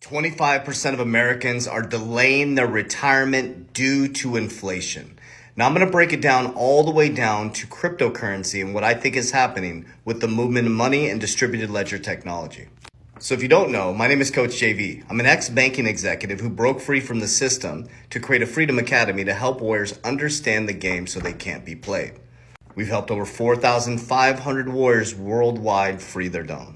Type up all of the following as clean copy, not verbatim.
25% of Americans are delaying their retirement due to inflation. Now I'm going to break it down all the way down to cryptocurrency and what I think is happening with the movement of money and distributed ledger technology. So if you don't know, my name is Coach JV. I'm an ex-banking executive who broke free from the system to create a Freedom Academy to help warriors understand the game so they can't be played. We've helped over 4,500 warriors worldwide free their dome.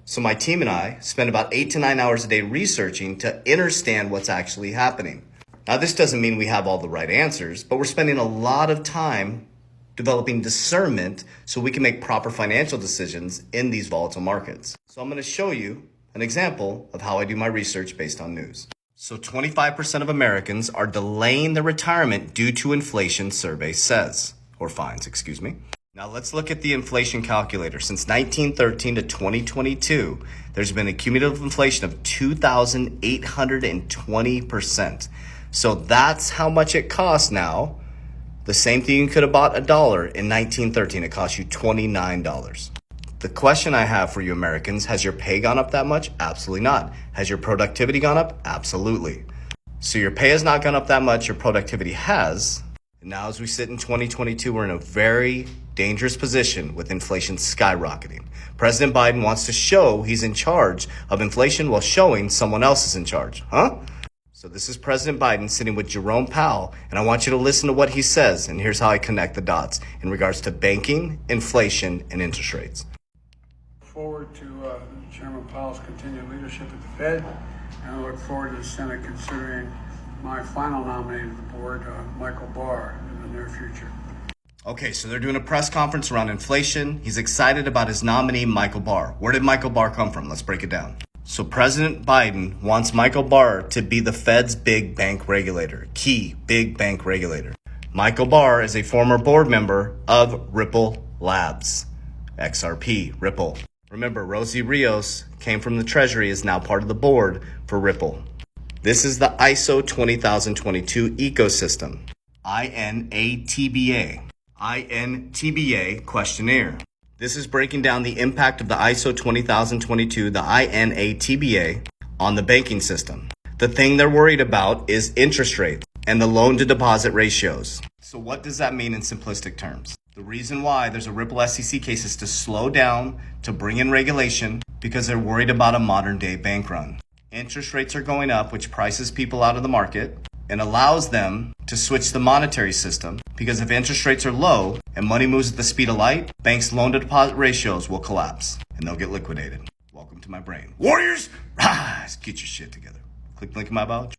So my team and I spend about 8 to 9 hours a day researching to understand what's actually happening. Now, this doesn't mean we have all the right answers, but we're spending a lot of time developing discernment so we can make proper financial decisions in these volatile markets. So I'm going to show you an example of how I do my research based on news. So 25% of Americans are delaying their retirement due to inflation, survey says, or finds, excuse me. Now let's look at the inflation calculator. Since 1913 to 2022, there's been a cumulative inflation of 2,820%. So that's how much it costs now. The same thing you could have bought $1 in 1913. It cost you $29. The question I have for you Americans, has your pay gone up that much? Absolutely not. Has your productivity gone up? Absolutely. So your pay has not gone up that much, your productivity has. And now as we sit in 2022, we're in a very dangerous position with inflation skyrocketing. President Biden wants to show he's in charge of inflation while showing someone else is in charge. Huh? So this is President Biden sitting with Jerome Powell, and I want you to listen to what he says, and here's how I connect the dots in regards to banking, inflation, and interest rates. Forward to Chairman Powell's continued leadership at the Fed, and I look forward to the Senate considering my final nominee to the board, Michael Barr, in the near future. Okay, so they're doing a press conference around inflation. He's excited about his nominee, Michael Barr. Where did Michael Barr come from? Let's break it down. So President Biden wants Michael Barr to be the Fed's big bank regulator, key big bank regulator. Michael Barr is a former board member of Ripple Labs, XRP, Ripple. Remember, Rosie Rios came from the Treasury, is now part of the board for Ripple. This is the ISO 20022 ecosystem, INATBA questionnaire. This is breaking down the impact of the ISO 20022, the INATBA, on the banking system. The thing they're worried about is interest rates and the loan to deposit ratios. So what does that mean in simplistic terms? The reason why there's a Ripple SEC case is to slow down, to bring in regulation, because they're worried about a modern day bank run. Interest rates are going up, which prices people out of the market and allows them to switch the monetary system, because if interest rates are low and money moves at the speed of light, banks' loan to deposit ratios will collapse and they'll get liquidated. Welcome to my brain. Warriors, rise, get your shit together. Click the link in my bio.